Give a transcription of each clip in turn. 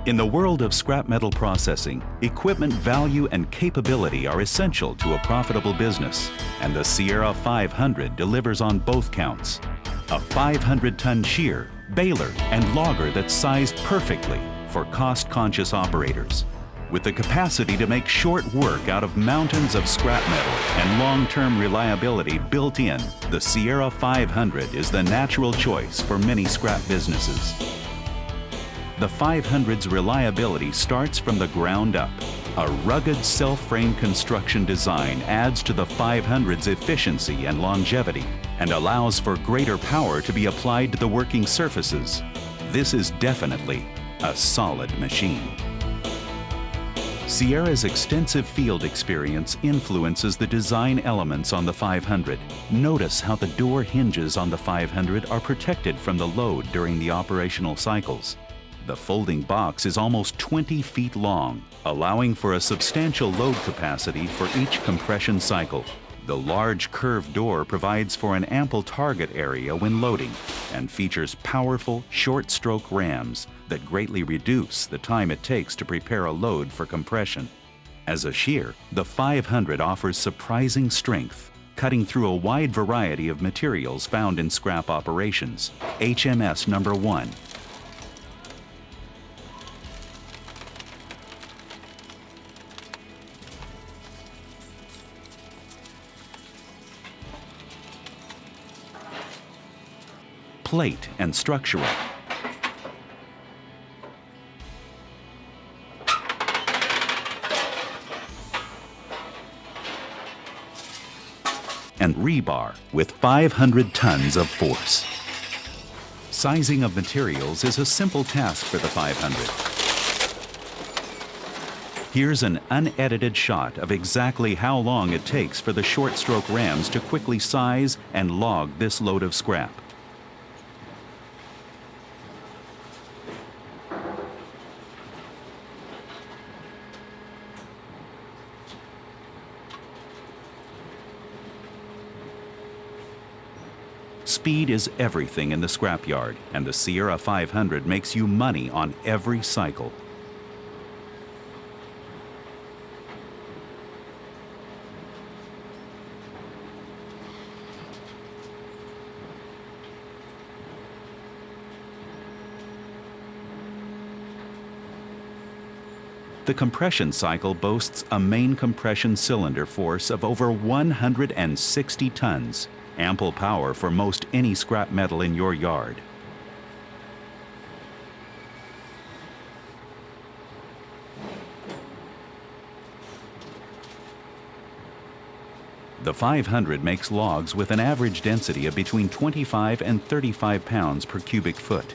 In the world of scrap metal processing, equipment value and capability are essential to a profitable business, and the Sierra 500 delivers on both counts. A 500-ton shear, baler, and logger that's sized perfectly for cost-conscious operators. With the capacity to make short work out of mountains of scrap metal and long-term reliability built in, the Sierra 500 is the natural choice for many scrap businesses. The 500's reliability starts from the ground up. A rugged self-frame construction design adds to the 500's efficiency and longevity and allows for greater power to be applied to the working surfaces. This is definitely a solid machine. Sierra's extensive field experience influences the design elements on the 500. Notice how the door hinges on the 500 are protected from the load during the operational cycles. The folding box is almost 20 feet long, allowing for a substantial load capacity for each compression cycle. The large curved door provides for an ample target area when loading and features powerful short-stroke rams that greatly reduce the time it takes to prepare a load for compression. As a shear, the 500 offers surprising strength, cutting through a wide variety of materials found in scrap operations. HMS number 1. Plate and structural. And rebar with 500 tons of force. Sizing of materials is a simple task for the 500. Here's an unedited shot of exactly how long it takes for the short stroke rams to quickly size and log this load of scrap. Speed is everything in the scrapyard, and the Sierra 500 makes you money on every cycle. The compression cycle boasts a main compression cylinder force of over 160 tons. Ample power for most any scrap metal in your yard. The 500 makes logs with an average density of between 25 and 35 pounds per cubic foot.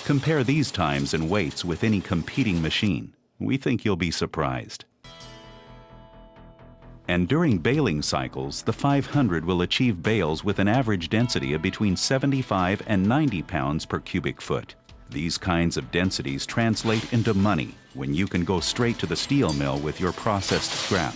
Compare these times and weights with any competing machine. We think you'll be surprised. And during baling cycles, the 500 will achieve bales with an average density of between 75 and 90 pounds per cubic foot. These kinds of densities translate into money when you can go straight to the steel mill with your processed scrap.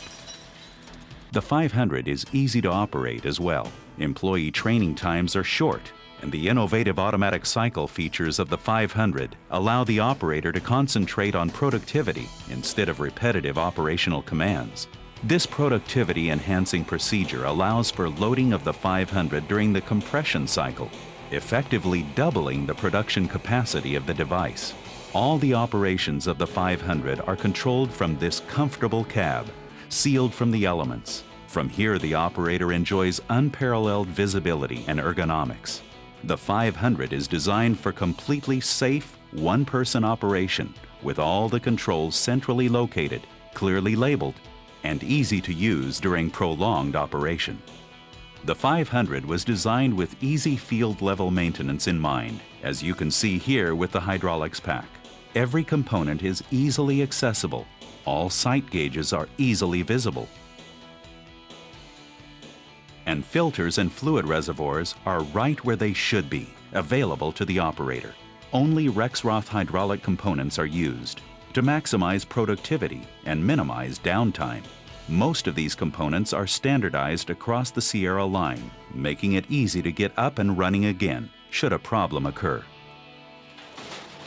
The 500 is easy to operate as well. Employee training times are short, and the innovative automatic cycle features of the 500 allow the operator to concentrate on productivity instead of repetitive operational commands. This productivity-enhancing procedure allows for loading of the 500 during the compression cycle, effectively doubling the production capacity of the device. All the operations of the 500 are controlled from this comfortable cab, sealed from the elements. From here, the operator enjoys unparalleled visibility and ergonomics. The 500 is designed for completely safe, one-person operation with all the controls centrally located, clearly labeled, and easy to use during prolonged operation. The 500 was designed with easy field level maintenance in mind, as you can see here with the hydraulics pack. Every component is easily accessible. All sight gauges are easily visible. And filters and fluid reservoirs are right where they should be, available to the operator. Only Rexroth hydraulic components are used to maximize productivity and minimize downtime. Most of these components are standardized across the Sierra line, making it easy to get up and running again should a problem occur.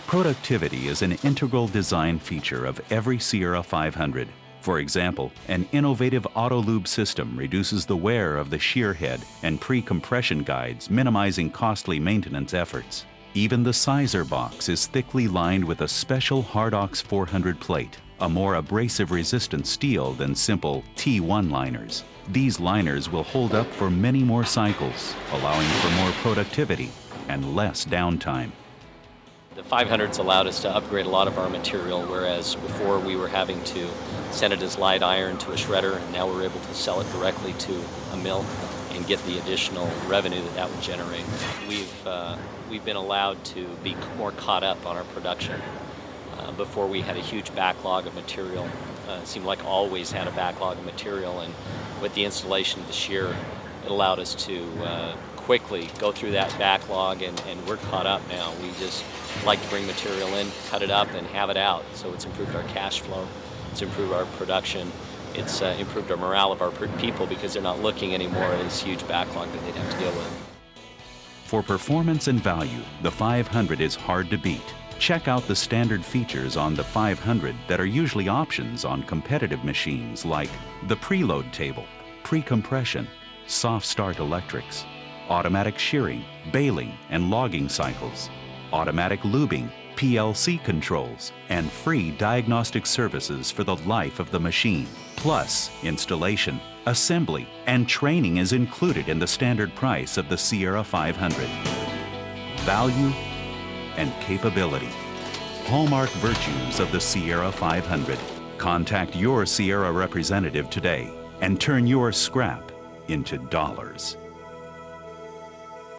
Productivity is an integral design feature of every Sierra 500. For example, an innovative auto-lube system reduces the wear of the shear head and pre-compression guides, minimizing costly maintenance efforts. Even the sizer box is thickly lined with a special Hardox 400 plate, a more abrasive-resistant steel than simple T1 liners. These liners will hold up for many more cycles, allowing for more productivity and less downtime. The 500s allowed us to upgrade a lot of our material, whereas before we were having to send it as light iron to a shredder, and now we're able to sell it directly to a mill and get the additional revenue that that would generate. We've been allowed to be more caught up on our production. Before we had a huge backlog of material. It seemed like always had a backlog of material, and with the installation of the shear, it allowed us to quickly go through that backlog, and we're caught up now. We just like to bring material in, cut it up, and have it out. So it's improved our cash flow, it's improved our production, it's improved our morale of our people because they're not looking anymore at this huge backlog that they'd have to deal with. For performance and value, the 500 is hard to beat. Check out the standard features on the 500 that are usually options on competitive machines like the preload table, pre-compression, soft start electrics, automatic shearing, baling and logging cycles, automatic lubing, PLC controls, and free diagnostic services for the life of the machine. Plus, installation, assembly, and training is included in the standard price of the Sierra 500. Value and capability. Hallmark virtues of the Sierra 500. Contact your Sierra representative today and turn your scrap into dollars.